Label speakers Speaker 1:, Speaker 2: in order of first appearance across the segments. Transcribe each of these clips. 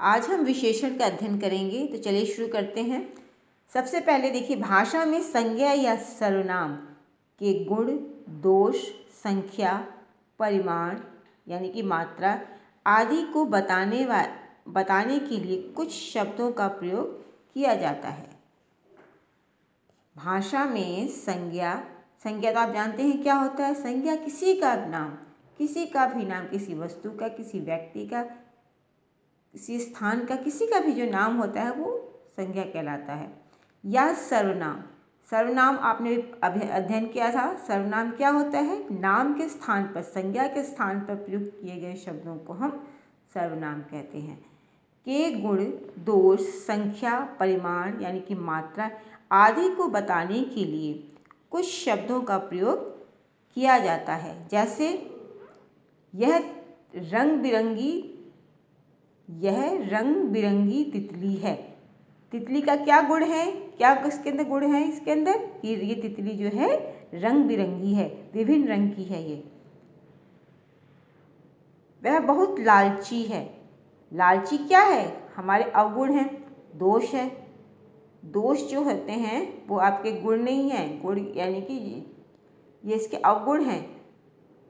Speaker 1: आज हम विशेषण का अध्ययन करेंगे, तो चलिए शुरू करते हैं। सबसे पहले देखिए, भाषा में संज्ञा या सर्वनाम के गुण, दोष, संख्या, परिमाण यानी कि मात्रा आदि को बताने के लिए कुछ शब्दों का प्रयोग किया जाता है। भाषा में संज्ञा तो आप जानते हैं क्या होता है। संज्ञा किसी का नाम, किसी का भी नाम, किसी वस्तु का, किसी व्यक्ति का, किसी स्थान का, किसी का भी जो नाम होता है वो संज्ञा कहलाता है। या सर्वनाम आपने अभी अध्ययन किया था। सर्वनाम क्या होता है? नाम के स्थान पर, संज्ञा के स्थान पर प्रयुक्त किए गए शब्दों को हम सर्वनाम कहते हैं। के गुण, दोष, संख्या, परिमाण यानी कि मात्रा आदि को बताने के लिए कुछ शब्दों का प्रयोग किया जाता है। जैसे यह रंग बिरंगी तितली है। तितली का क्या गुण है? क्या इसके अंदर गुण है? इसके अंदर ये तितली जो है रंग बिरंगी है, विभिन्न रंग की है। ये वह बहुत लालची है। लालची क्या है? हमारे अवगुण हैं। दोष है। दोष जो होते हैं वो आपके गुण नहीं हैं। गुण यानी कि ये इसके अवगुण हैं।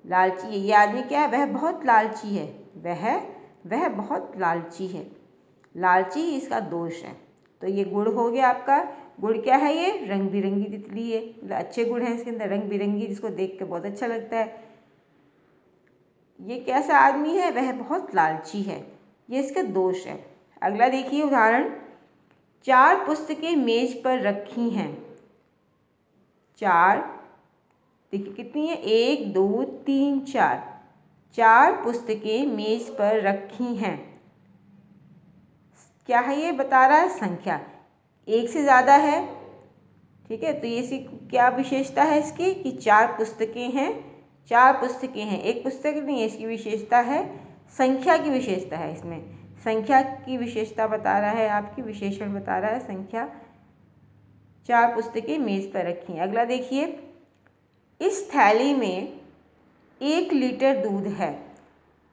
Speaker 1: लालची है ये आदमी, क्या है? वह बहुत लालची है। वह बहुत लालची है। लालची इसका दोष है। तो ये गुण हो गया आपका। गुण क्या है? ये रंग बिरंगी तितली है। मतलब अच्छे गुण हैं इसके अंदर, रंग बिरंगी, जिसको देख के बहुत अच्छा लगता है। ये कैसा आदमी है? वह बहुत लालची है। ये इसका दोष है। अगला देखिए उदाहरण। 4 पुस्तकें मेज पर रखी हैं। 4 देखिए कितनी है? 1 2 3 4। 4 पुस्तकें मेज पर रखी हैं। क्या है? ये बता रहा है संख्या। एक से ज़्यादा है, ठीक है। तो ये इसकी क्या विशेषता है इसकी? कि 4 पुस्तकें हैं। 4 पुस्तकें हैं, एक पुस्तक नहीं है। इसकी विशेषता है संख्या की विशेषता है। इसमें संख्या की विशेषता बता रहा है, आपकी विशेषण बता रहा है संख्या। 4 पुस्तकें मेज पर रखी हैं। अगला देखिए, इस थैली में 1 लीटर दूध है।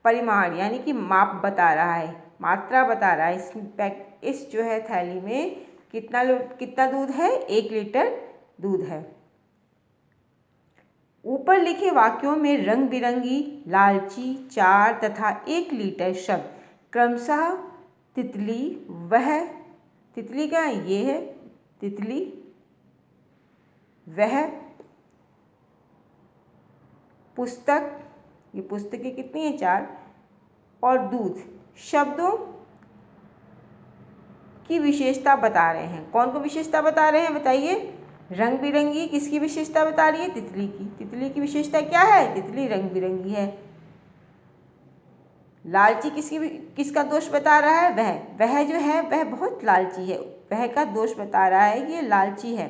Speaker 1: परिमाण यानी कि माप बता रहा है, मात्रा बता रहा है। इस जो है थैली में कितना दूध है? 1 लीटर दूध है। ऊपर लिखे वाक्यों में रंग बिरंगी, लालची, 4 तथा 1 लीटर शब्द क्रमशः तितली, वह, तितली क्या है? ये है तितली, वह, पुस्तक, ये पुस्तकें कितनी है? 4, और दूध शब्दों की विशेषता बता रहे हैं। कौन को विशेषता बता रहे हैं बताइए? रंग बिरंगी किसकी विशेषता बता रही है? तितली की। तितली की विशेषता क्या है? तितली रंग बिरंगी है। लालची किसका दोष बता रहा है? वह जो है वह बहुत लालची है। वह का दोष बता रहा है कि ये लालची है।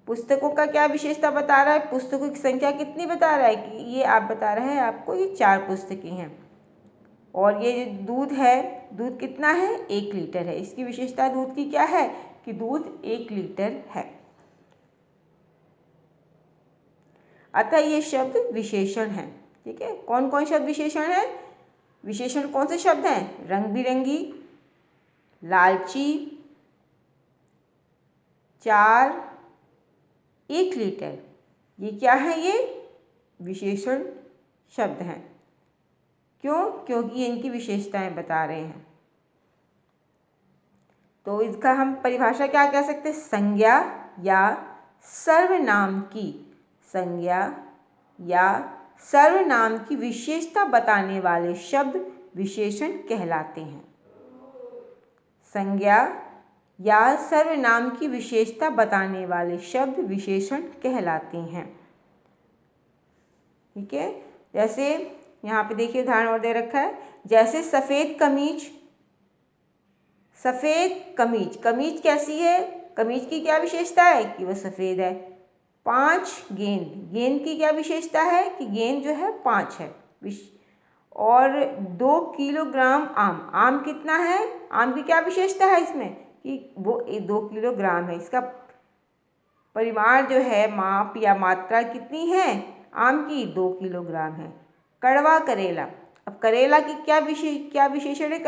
Speaker 1: पुस्तकों का क्या विशेषता बता रहा है? पुस्तकों की संख्या कितनी बता रहा है? कि ये आप बता रहे हैं आपको ये 4 पुस्तकें हैं। और ये जो दूध है, दूध कितना है? 1 लीटर है। इसकी विशेषता दूध की क्या है? कि दूध 1 लीटर है। अतः ये शब्द विशेषण हैं, ठीक है। कौन कौन शब्द विशेषण है? विशेषण कौन से शब्द हैं? रंग बिरंगी, लालची, 4, 1 लीटर, ये क्या है? ये विशेषण शब्द हैं। क्यों? क्योंकि ये इनकी विशेषताएं बता रहे हैं। तो इसका हम परिभाषा क्या कह सकते हैं? संज्ञा या सर्वनाम की, संज्ञा या सर्वनाम की विशेषता बताने वाले शब्द विशेषण कहलाते हैं। संज्ञा या सर्वनाम की विशेषता बताने वाले शब्द विशेषण कहलाते हैं, ठीक है। जैसे यहाँ पे देखिए उदाहरण और दे रखा है। जैसे सफ़ेद कमीज। सफ़ेद कमीज, कमीज कैसी है? कमीज की क्या विशेषता है? कि वह सफ़ेद है। 5 गेंद, गेंद की क्या विशेषता है? कि गेंद जो है 5 है। और 2 किलोग्राम आम, आम कितना है? आम की क्या विशेषता है इसमें? कि वो 2 किलोग्राम है। इसका परिमाण जो है, माप या मात्रा कितनी है? आम की 2 किलोग्राम है। कड़वा करेला, अब करेला की क्या विशेषण है?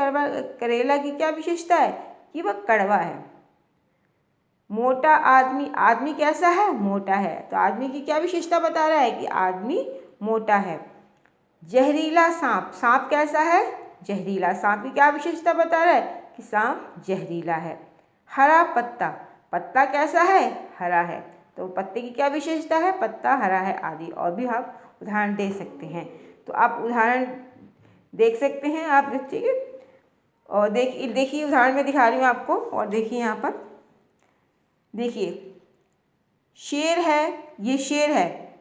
Speaker 1: करेला की क्या विशेषता है कि वह कड़वा है। मोटा आदमी, आदमी कैसा है? मोटा है। तो आदमी की क्या विशेषता बता रहा है कि आदमी मोटा है। जहरीला सांप, सांप कैसा है? जहरीला। सांप की क्या विशेषता बता रहा है कि सांप जहरीला है। हरा पत्ता, पत्ता कैसा है? हरा है। तो पत्ते की क्या विशेषता है? पत्ता हरा है आदि। और भी आप उदाहरण दे सकते हैं। तो आप उदाहरण देख सकते हैं आप, ठीक है। और देखिए उदाहरण में दिखा रही हूँ आपको। और देखिए यहाँ पर देखिए, शेर है, ये शेर है।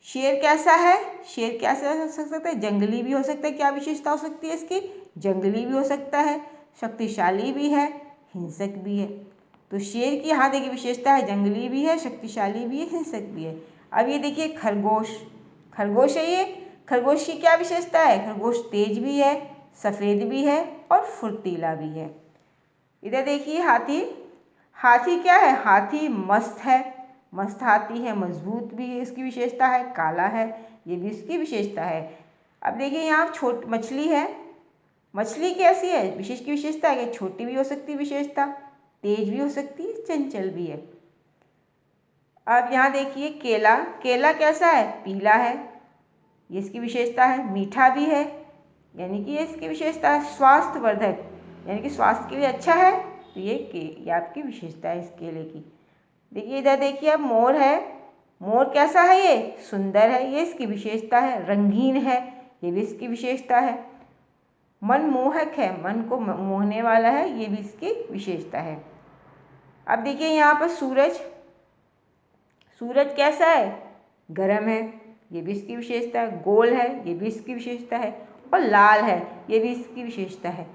Speaker 1: शेर कैसा है? शेर कैसा हो सकता है? जंगली भी हो सकता है। क्या विशेषता हो सकती है इसकी? जंगली भी हो सकता है, शक्तिशाली भी है, हिंसक भी है। तो शेर की यहाँ देखिए विशेषता है, जंगली भी है, शक्तिशाली भी है, हिंसक भी है। अब ये देखिए खरगोश, खरगोश है ये। खरगोश की क्या विशेषता है? खरगोश तेज भी है, सफ़ेद भी है और फुर्तीला भी है। इधर देखिए हाथी, हाथी क्या है? हाथी मस्त है, मस्त हाथी है, मजबूत भी है, इसकी विशेषता है। काला है, ये भी इसकी विशेषता है। अब देखिए यहाँ मछली है। मछली कैसी है? विशेष की विशेषता है कि छोटी भी हो सकती है, विशेषता तेज भी हो सकती है, चंचल भी है। अब यहाँ देखिए केला, केला कैसा है? पीला है, ये इसकी विशेषता है। मीठा भी है, यानी कि ये इसकी विशेषता है। स्वास्थ्यवर्धक, यानी कि स्वास्थ्य के लिए अच्छा है। तो ये आपकी विशेषता है इस केले की। देखिए इधर देखिए अब मोर है। मोर कैसा है? ये सुंदर है, ये इसकी विशेषता है। रंगीन है, ये भी इसकी विशेषता है। मनमोहक है, मन को मोहने वाला है, ये भी इसकी विशेषता है। अब देखिए यहाँ पर सूरज, सूरज कैसा है? गर्म है, ये भी इसकी विशेषता है। गोल है, ये भी इसकी विशेषता है। और लाल है, ये भी इसकी विशेषता है।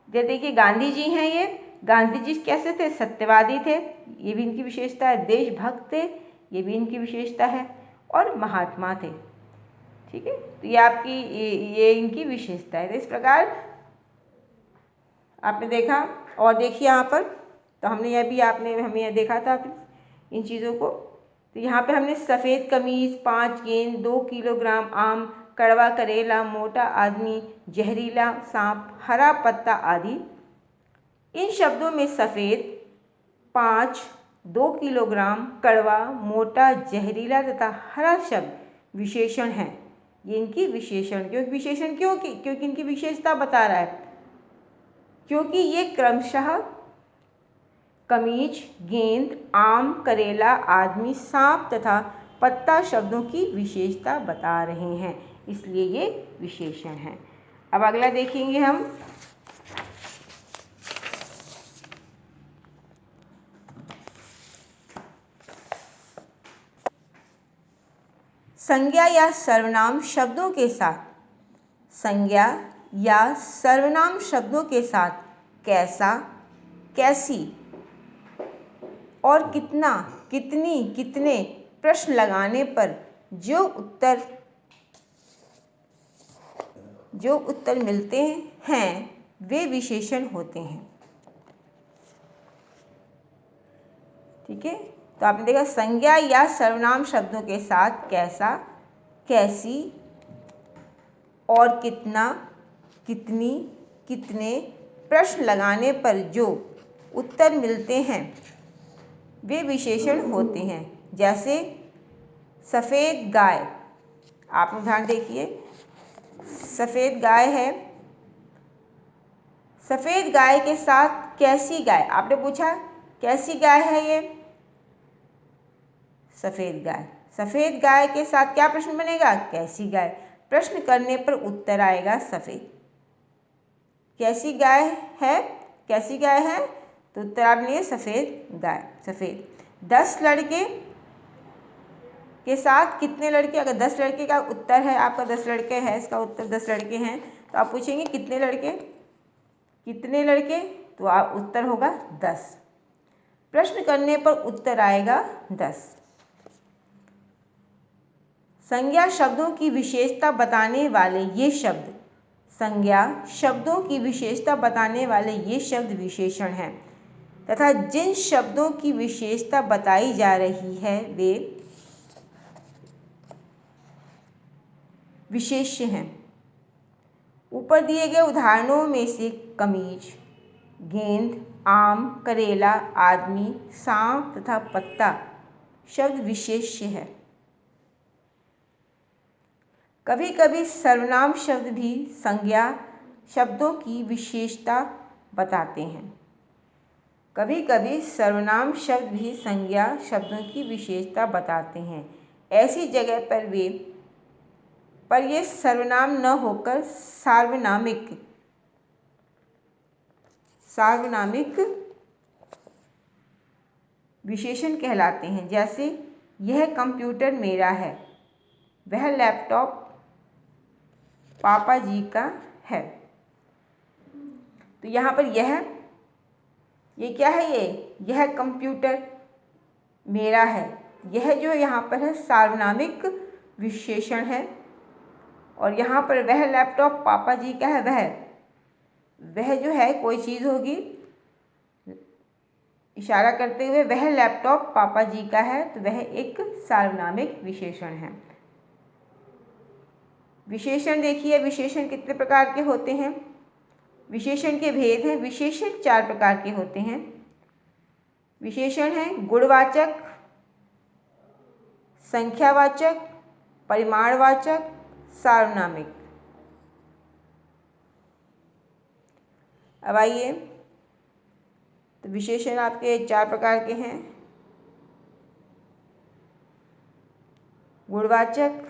Speaker 1: इधर देखिए गांधी जी हैं। ये गांधी जी कैसे थे? सत्यवादी थे, ये भी इनकी विशेषता है। देशभक्त थे, ये भी इनकी विशेषता है। और महात्मा थे, ठीक है। तो ये आपकी ये इनकी विशेषता है। तो इस प्रकार आपने देखा। और देखिए यहाँ पर तो हमने यह भी हमें यह देखा था इन चीज़ों को। तो यहाँ पे हमने सफ़ेद कमीज़, 5 गेंद, 2 किलोग्राम आम, कड़वा करेला, मोटा आदमी, जहरीला सांप, हरा पत्ता आदि। इन शब्दों में सफ़ेद, 5, 2 किलोग्राम, कड़वा, मोटा, जहरीला तथा हरा शब्द विशेषण हैं। ये इनकी विशेषण, क्योंकि इनकी विशेषता बता रहा है। क्योंकि ये क्रमशः कमीज, गेंद, आम, करेला, आदमी, सांप तथा पत्ता शब्दों की विशेषता बता रहे हैं, इसलिए ये विशेषण हैं। अब अगला देखेंगे हम। संज्ञा या सर्वनाम शब्दों के साथ, संज्ञा या सर्वनाम शब्दों के साथ कैसा, कैसी और कितना, कितनी, कितने प्रश्न लगाने पर जो उत्तर मिलते हैं वे विशेषण होते हैं, ठीक है। तो आपने देखा संज्ञा या सर्वनाम शब्दों के साथ कैसा, कैसी और कितना, कितनी, कितने प्रश्न लगाने पर जो उत्तर मिलते हैं वे विशेषण होते हैं। जैसे सफ़ेद गाय, आप उदाहरण देखिए। सफ़ेद गाय है, सफ़ेद गाय के साथ कैसी गाय, आपने पूछा कैसी गाय है ये? सफ़ेद गाय। सफ़ेद गाय के साथ क्या प्रश्न बनेगा? कैसी गाय। प्रश्न करने पर उत्तर आएगा सफ़ेद। कैसी गाय है, कैसी गाय है, तो उत्तर आप लिए सफ़ेद गाय, सफ़ेद। 10 लड़के के साथ कितने लड़के, अगर 10 लड़के का उत्तर है आपका, 10 लड़के हैं, इसका उत्तर 10 लड़के हैं, तो आप पूछेंगे कितने लड़के, कितने लड़के, तो आप उत्तर होगा 10। प्रश्न करने पर उत्तर आएगा 10। संज्ञा शब्दों की विशेषता बताने वाले ये शब्द, संज्ञा शब्दों की विशेषता बताने वाले ये शब्द विशेषण हैं तथा जिन शब्दों की विशेषता बताई जा रही है वे विशेष्य हैं। ऊपर दिए गए उदाहरणों में से कमीज, गेंद, आम, करेला, आदमी, सांप तथा पत्ता शब्द विशेष्य है। कभी कभी सर्वनाम शब्द भी संज्ञा शब्दों की विशेषता बताते हैं। कभी कभी सर्वनाम शब्द भी संज्ञा शब्दों की विशेषता बताते हैं। ऐसी जगह पर ये सर्वनाम न होकर सार्वनामिक विशेषण कहलाते हैं। जैसे यह कंप्यूटर मेरा है, वह लैपटॉप पापा जी का है। तो यहाँ पर ये क्या है, यह कंप्यूटर मेरा है, यह जो यहाँ पर है सार्वनामिक विशेषण है। और यहाँ पर वह लैपटॉप पापा जी का है, वह जो है कोई चीज़ होगी, इशारा करते हुए वह लैपटॉप पापा जी का है, तो वह एक सार्वनामिक विशेषण है। विशेषण देखिए, विशेषण कितने प्रकार के होते हैं। विशेषण के भेद हैं। विशेषण 4 प्रकार के होते हैं। विशेषण हैं गुणवाचक, संख्यावाचक, परिमाणवाचक, सार्वनामिक। अब आइए, तो विशेषण आपके 4 प्रकार के हैं। गुणवाचक,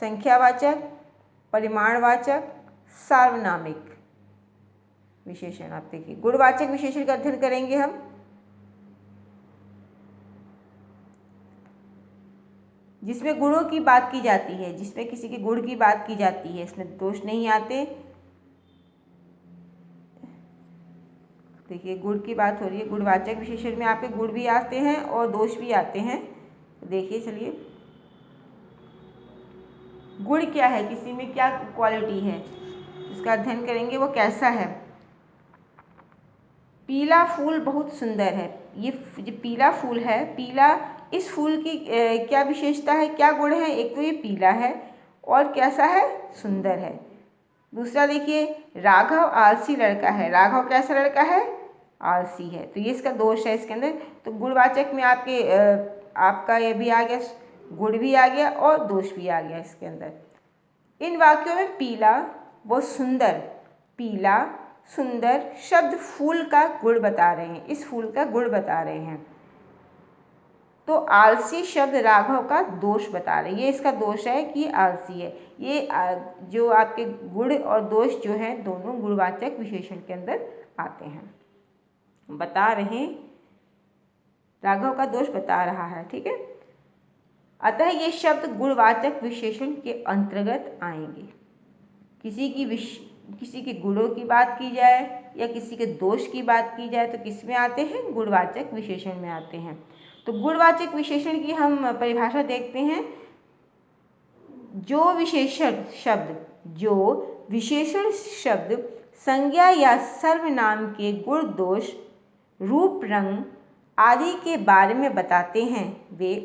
Speaker 1: संख्यावाचक, परिमाणवाचक, सार्वनामिक विशेषण। आप देखिए, गुणवाचक विशेषण का अध्ययन करेंगे हम। जिसमें गुणों की बात की जाती है, जिसमें किसी के गुण की बात की जाती है, इसमें दोष नहीं आते। देखिए, गुण की बात हो रही है। गुणवाचक विशेषण में आपके गुण भी आते हैं और दोष भी आते हैं। तो देखिए, चलिए, गुण क्या है, किसी में क्या क्वालिटी है, इसका अध्ययन करेंगे, वो कैसा है। पीला फूल बहुत सुंदर है। ये जो पीला फूल है, पीला, इस फूल की क्या विशेषता है, क्या गुण है। एक तो ये पीला है और कैसा है, सुंदर है। दूसरा देखिए, राघव आलसी लड़का है। राघव कैसा लड़का है, आलसी है, तो ये इसका दोष है इसके अंदर। तो गुणवाचक में आपका ये भी आ गया, गुण भी आ गया और दोष भी आ गया इसके अंदर। इन वाक्यों में पीला व सुंदर, पीला सुंदर शब्द फूल का गुण बता रहे हैं, इस फूल का गुण बता रहे हैं। तो आलसी शब्द राघव का दोष बता रहे हैं, ये इसका दोष है कि आलसी है। ये जो आपके गुण और दोष जो हैं, दोनों गुणवाचक विशेषण के अंदर आते हैं। बता रहे, राघव का दोष बता रहा है, ठीक है। अतः ये शब्द गुणवाचक विशेषण के अंतर्गत आएंगे। किसी के गुणों की बात की जाए या किसी के दोष की बात की जाए तो किस में आते हैं, गुणवाचक विशेषण में आते हैं। तो गुणवाचक विशेषण की हम परिभाषा देखते हैं। जो विशेषण शब्द संज्ञा या सर्वनाम के गुण दोष, रूप, रंग आदि के बारे में बताते हैं, वे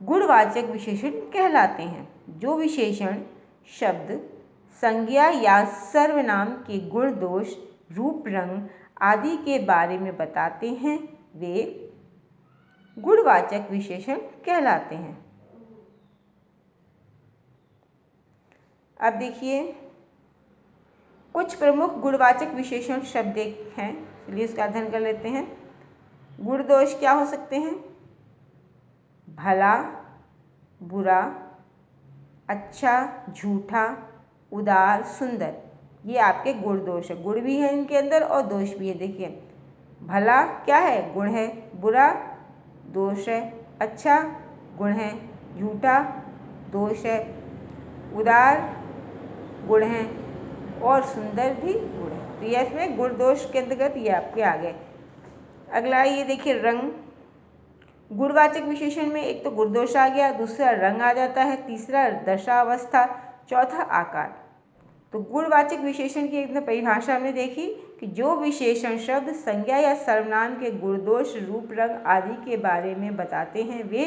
Speaker 1: गुणवाचक विशेषण कहलाते हैं। जो विशेषण शब्द संज्ञा या सर्वनाम के गुण दोष, रूप, रंग आदि के बारे में बताते हैं, वे गुणवाचक विशेषण कहलाते हैं। अब देखिए, कुछ प्रमुख गुणवाचक विशेषण शब्द हैं, चलिए इसका अध्ययन कर लेते हैं। गुण दोष क्या हो सकते हैं, भला, बुरा, अच्छा, झूठा, उदार, सुंदर, ये आपके गुण दोष है। गुण भी है इनके अंदर और दोष भी है। देखिए, भला क्या है, गुण है, बुरा दोष है, अच्छा गुण है, झूठा दोष है, उदार गुण है और सुंदर भी गुण है। तो ये इसमें गुण दोष के अंतर्गत ये आपके आ गए। अगला ये देखिए, रंग। गुणवाचक विशेषण में एक तो गुण दोष आ गया, दूसरा रंग आ जाता है, तीसरा दशावस्था, चौथा आकार। तो गुणवाचक विशेषण की एक परिभाषा हमने देखी कि जो विशेषण शब्द संज्ञा या सर्वनाम के गुण दोष, रूप, रंग आदि के बारे में बताते हैं, वे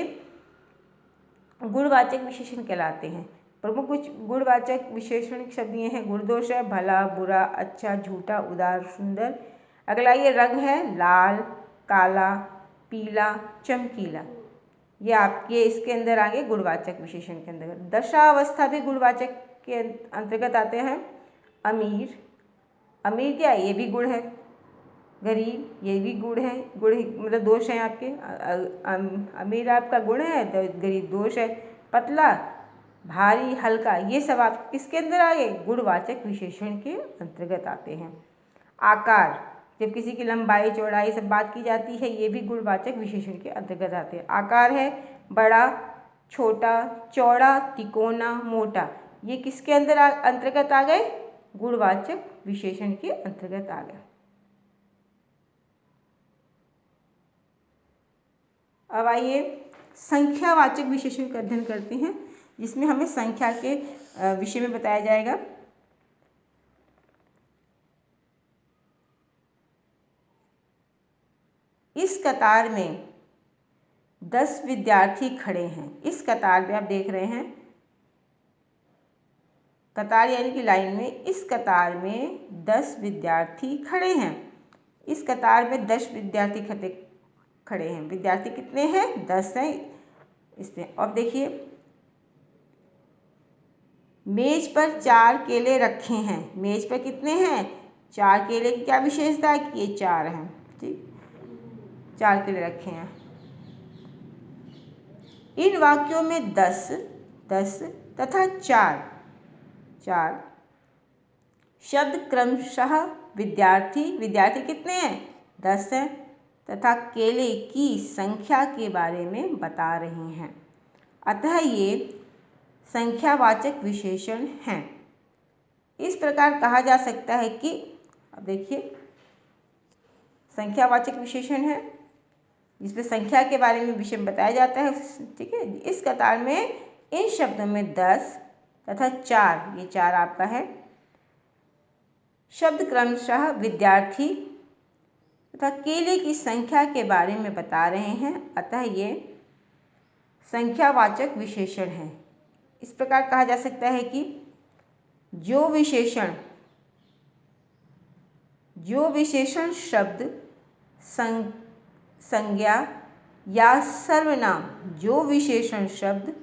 Speaker 1: गुणवाचक विशेषण कहलाते हैं। प्रमुख कुछ गुणवाचक विशेषण शब्द ये हैं। गुणदोष है भला, बुरा, अच्छा, झूठा, उदार, सुंदर। अगला ये रंग है लाल, काला, पीला, चमकीला। ये आपके इसके अंदर आगे गुणवाचक विशेषण के अंदर। दशावस्था भी गुणवाचक के अंतर्गत आते हैं। अमीर, अमीर क्या है, ये भी गुण है। गरीब, ये भी गुण है, गुण मतलब दोष हैं आपके। अमीर आपका गुण है तो गरीब दोष है। पतला, भारी, हल्का, ये सब आप किसके अंदर आ गए, गुणवाचक विशेषण के अंतर्गत आते हैं। आकार, जब किसी की लंबाई चौड़ाई सब बात की जाती है, ये भी गुणवाचक विशेषण के अंतर्गत आते हैं। आकार है बड़ा, छोटा, चौड़ा, तिकोना, मोटा, ये किसके अंदर अंतर्गत आ गए, गुणवाचक विशेषण के अंतर्गत आ गए। अब आइए संख्यावाचक विशेषण का अध्ययन करते हैं, जिसमें हमें संख्या के विषय में बताया जाएगा। इस कतार में 10 विद्यार्थी खड़े हैं। इस कतार में आप देख रहे हैं, कतार यानी कि लाइन में, इस कतार में 10 विद्यार्थी खड़े हैं। इस कतार में 10 विद्यार्थी खड़े हैं। विद्यार्थी कितने हैं, 10 हैं इसमें। अब देखिए, मेज पर 4 केले रखे हैं। मेज पर कितने हैं, 4 केले की क्या विशेषता है कि ये 4 हैं। ठीक, 4 केले रखे हैं। इन वाक्यों में 10 तथा 4 शब्द क्रमशः विद्यार्थी कितने हैं, 10 हैं, तथा केले की संख्या के बारे में बता रहे हैं। अतः ये संख्यावाचक विशेषण हैं। इस प्रकार कहा जा सकता है कि, अब देखिए, संख्यावाचक विशेषण है जिसमें संख्या के बारे में विषय बताया जाता है। ठीक है, इस कतार में इन शब्दों में 10 तथा 4, ये 4 आपका है, शब्द क्रमशः विद्यार्थी तथा केले की संख्या के बारे में बता रहे हैं। अतः ये संख्यावाचक विशेषण है। इस प्रकार कहा जा सकता है कि जो विशेषण शब्द संज्ञा या सर्वनाम, जो विशेषण शब्द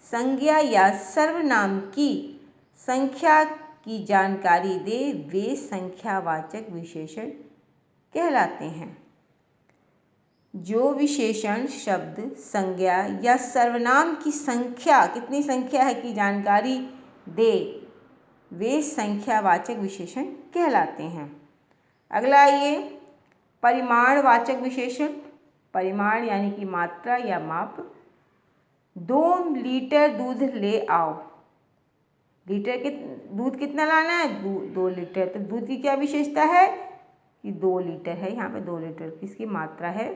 Speaker 1: संज्ञा या सर्वनाम की संख्या की जानकारी दे, वे संख्यावाचक विशेषण कहलाते हैं। जो विशेषण शब्द संज्ञा या सर्वनाम की संख्या, कितनी संख्या है की जानकारी दे, वे संख्यावाचक विशेषण कहलाते हैं। अगला ये परिमाणवाचक विशेषण। परिमाण यानी कि मात्रा या माप। 2 लीटर दूध ले आओ। लीटर के दूध कितना लाना है, 2 लीटर। तो दूध की क्या विशेषता है कि 2 लीटर है, यहाँ पे 2 लीटर की इसकी मात्रा है,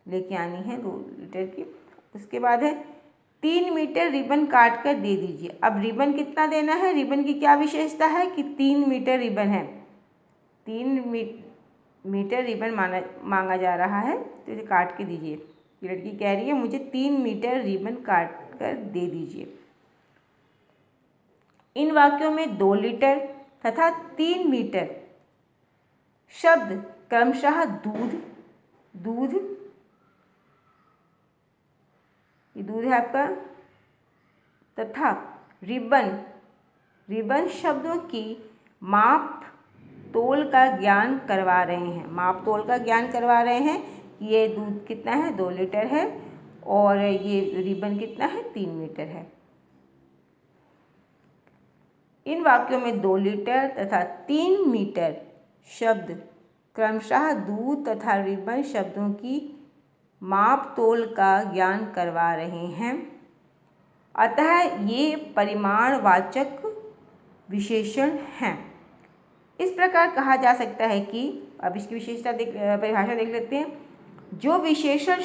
Speaker 1: लेके आनी है 2 लीटर की। उसके बाद है 3 मीटर रिबन काट कर दे दीजिए। अब रिबन कितना देना है, रिबन की क्या विशेषता है कि 3 मीटर रिबन है, 3 मीटर रिबन मांगा जा रहा है, तो इसे काट के दीजिए। लड़की कह रही है मुझे 3 मीटर रिबन काट कर दे दीजिए। इन वाक्यों में 2 लीटर तथा 3 मीटर शब्द क्रमशः दूध ये दूध है आपका, तथा रिबन शब्दों की माप तोल का ज्ञान करवा रहे हैं। माप तोल का ज्ञान करवा रहे हैं कि ये दूध कितना है, 2 लीटर है, और ये रिबन कितना है, 3 मीटर है। इन वाक्यों में 2 लीटर तथा 3 मीटर शब्द क्रमशः दूध तथा रिबन शब्दों की माप तोल का ज्ञान करवा रहे हैं। अतः ये परिमाणवाचक विशेषण हैं। इस प्रकार कहा जा सकता है कि, अब इसकी विशेषता परिभाषा देख लेते हैं। जो विशेषण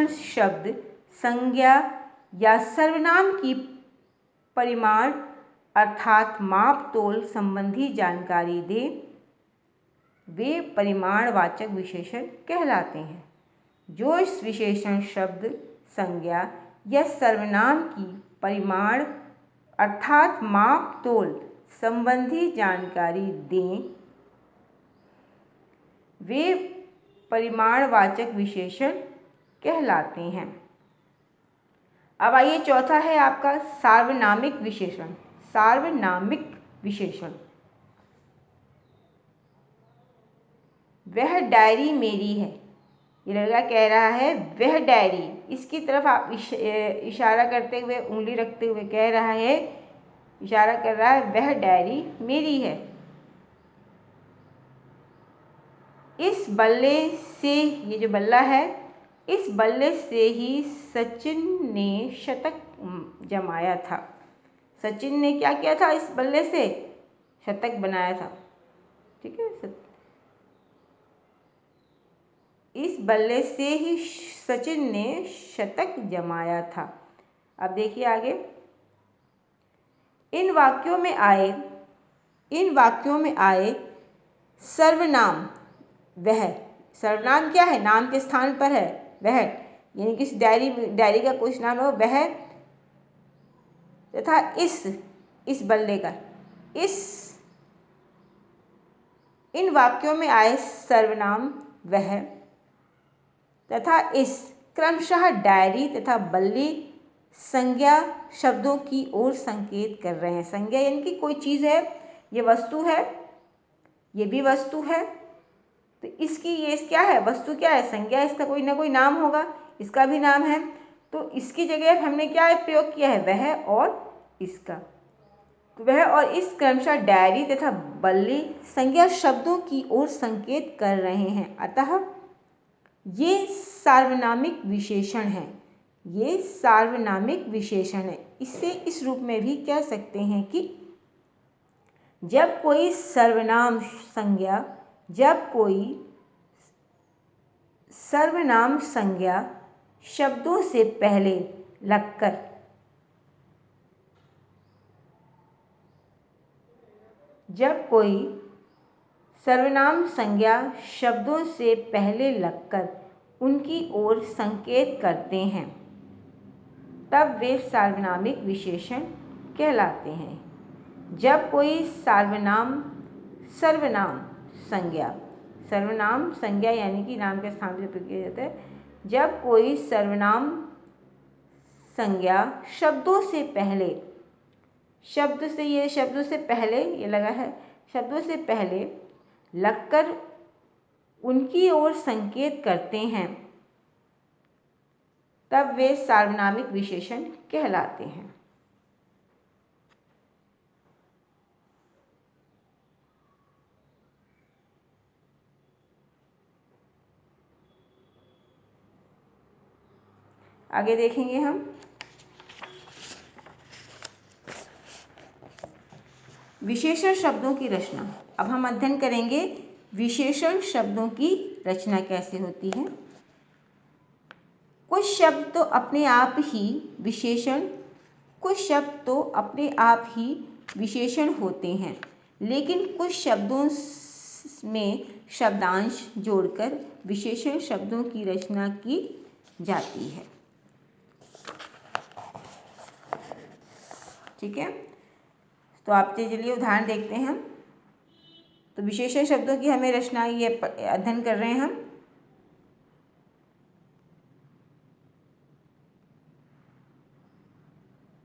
Speaker 1: शब्द संज्ञा या सर्वनाम की परिमाण अर्थात माप तोल संबंधी जानकारी दे, वे परिमाणवाचक विशेषण कहलाते हैं। जो इस विशेषण शब्द संज्ञा यह सर्वनाम की परिमाण अर्थात माप तोल संबंधी जानकारी दें, वे परिमाणवाचक विशेषण कहलाते हैं। अब आइए चौथा है आपका सार्वनामिक विशेषण। सार्वनामिक विशेषण, वह डायरी मेरी है। ये लड़का कह रहा है वह डायरी, इसकी तरफ आप इशारा करते हुए, उंगली रखते हुए कह रहा है, इशारा कर रहा है वह डायरी मेरी है। इस बल्ले से, ये जो बल्ला है, इस बल्ले से ही सचिन ने शतक जमाया था। सचिन ने क्या किया था? इस बल्ले से शतक बनाया था। ठीक है, इस बल्ले से ही सचिन ने शतक जमाया था। अब देखिए आगे, इन वाक्यों में आए सर्वनाम वह, सर्वनाम क्या है? नाम के स्थान पर है वह, यानी कि डायरी का कुछ नाम हो वह, तथा इस बल्ले का, इन वाक्यों में आए सर्वनाम वह तथा इस क्रमशः डायरी तथा बल्ली संज्ञा शब्दों की ओर संकेत कर रहे हैं। संज्ञा यानी कि कोई चीज़ है, ये वस्तु है, ये भी वस्तु है, तो इसकी ये क्या है? वस्तु क्या है? संज्ञा, इसका कोई ना कोई नाम होगा, इसका भी नाम है, तो इसकी जगह हमने क्या प्रयोग किया है? वह और इसका। तो वह और इस क्रमशः डायरी तथा बल्ली संज्ञा शब्दों की ओर संकेत कर रहे हैं, अतः ये सार्वनामिक विशेषण है। ये सार्वनामिक विशेषण है। इससे इस रूप में भी कह सकते हैं कि जब कोई सर्वनाम संज्ञा शब्दों से पहले लगकर उनकी ओर संकेत करते हैं, तब वे सार्वनामिक विशेषण कहलाते हैं। जब कोई सर्वनाम संज्ञा यानी कि नाम के स्थान से प्रयोग किया जाता है। जब कोई सर्वनाम संज्ञा शब्दों से पहले लगकर उनकी ओर संकेत करते हैं, तब वे सार्वनामिक विशेषण कहलाते हैं। आगे देखेंगे हम विशेषण शब्दों की रचना। अब हम अध्ययन करेंगे विशेषण शब्दों की रचना कैसे होती है। कुछ शब्द तो अपने आप ही विशेषण होते हैं, लेकिन कुछ शब्दों में शब्दांश जोड़कर विशेषण शब्दों की रचना की जाती है। ठीक है, तो आप चलिए उदाहरण देखते हैं हम। तो विशेषण शब्दों की हमें रचना, ये अध्ययन कर रहे हैं हम।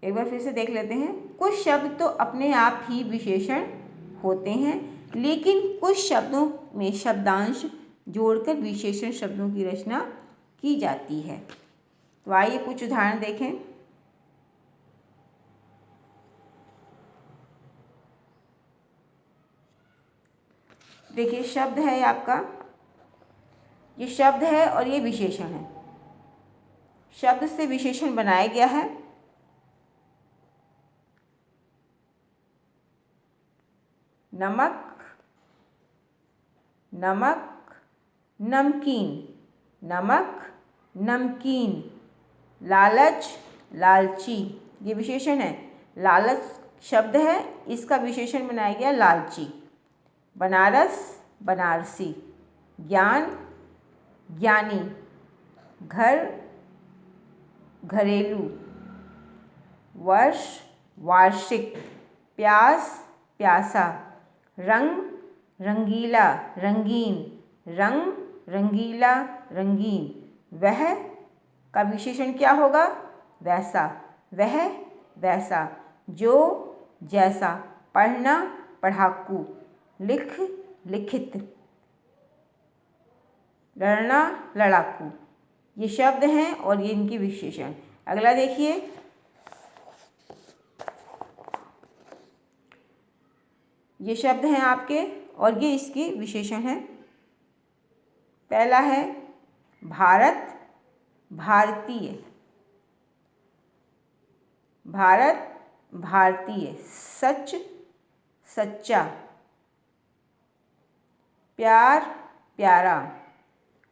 Speaker 1: एक बार फिर से देख लेते हैं। कुछ शब्द तो अपने आप ही विशेषण होते हैं, लेकिन कुछ शब्दों में शब्दांश जोड़कर विशेषण शब्दों की रचना की जाती है। तो आइए कुछ उदाहरण देखें। देखिए, शब्द है आपका, ये शब्द है और ये विशेषण है। शब्द से विशेषण बनाया गया है। नमक, नमकीन, लालच, लालची, ये विशेषण है। लालच शब्द है, इसका विशेषण बनाया गया लालची। बनारस, बनारसी, ज्ञान, ज्ञानी, घर, घरेलू, वर्ष वार्षिक, प्यास प्यासा, रंग रंगीला रंगीन, रंग रंगीला रंगीन, वह का विशेषण क्या होगा? वैसा, वह वैसा, जो जैसा, पढ़ना पढ़ाकू, लिख लिखित, लड़ना लड़ाकू। ये शब्द हैं और ये इनकी विशेषण। अगला देखिए, ये शब्द हैं आपके और ये इसके विशेषण हैं। पहला है भारत, भारतीय, भारत भारतीय, सच सच्चा, प्यार प्यारा,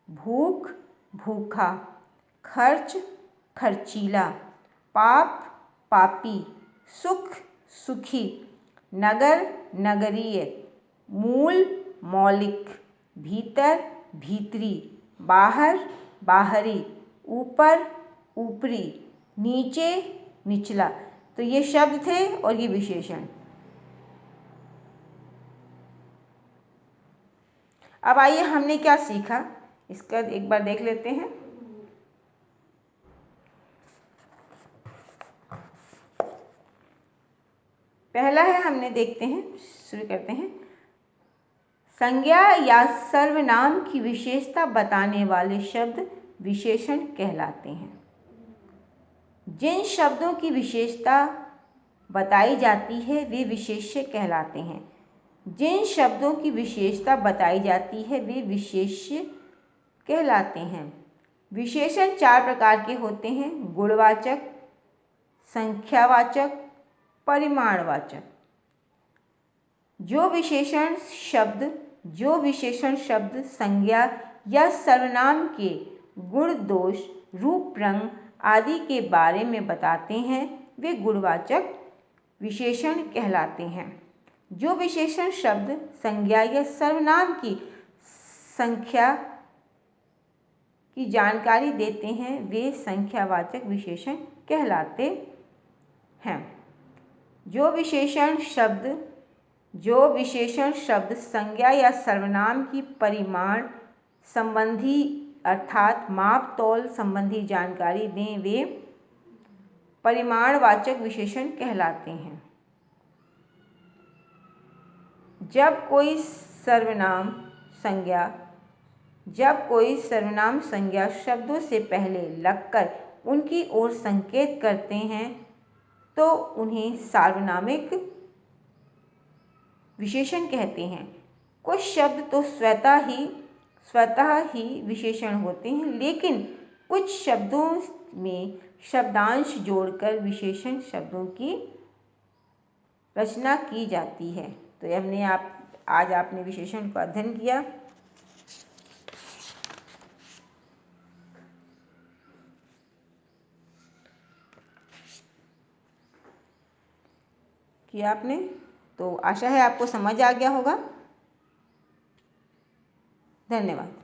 Speaker 1: भूख भूखा, खर्च खर्चीला, पाप पापी, सुख सुखी, नगर नगरीय, मूल मौलिक, भीतर भीतरी, बाहर बाहरी, ऊपर ऊपरी, नीचे निचला। तो ये शब्द थे और ये विशेषण। अब आइए हमने क्या सीखा इसका एक बार देख लेते हैं। पहला है, हमने देखते हैं, शुरू करते हैं। संज्ञा या सर्वनाम की विशेषता बताने वाले शब्द विशेषण कहलाते हैं। जिन शब्दों की विशेषता बताई जाती है वे विशेष्य कहलाते हैं। जिन शब्दों की विशेषता बताई जाती है वे विशेष्य कहलाते हैं। विशेषण 4 प्रकार के होते हैं: गुणवाचक, संख्यावाचक, परिमाणवाचक। जो विशेषण शब्द संज्ञा या सर्वनाम के गुण दोष रूप रंग आदि के बारे में बताते हैं वे गुणवाचक विशेषण कहलाते हैं। जो विशेषण शब्द संज्ञा या सर्वनाम की संख्या की जानकारी देते हैं वे संख्यावाचक विशेषण कहलाते हैं। जो विशेषण शब्द संज्ञा या सर्वनाम की परिमाण संबंधी अर्थात माप तौल संबंधी जानकारी दें वे परिमाणवाचक विशेषण कहलाते हैं। जब कोई सर्वनाम संज्ञा शब्दों से पहले लगकर उनकी ओर संकेत करते हैं तो उन्हें सार्वनामिक विशेषण कहते हैं। कुछ शब्द तो स्वतः ही विशेषण होते हैं, लेकिन कुछ शब्दों में शब्दांश जोड़कर विशेषण शब्दों की रचना की जाती है। तो हमने आज आपने विशेषण का अध्ययन किया। आपने तो आशा है आपको समझ आ गया होगा। धन्यवाद।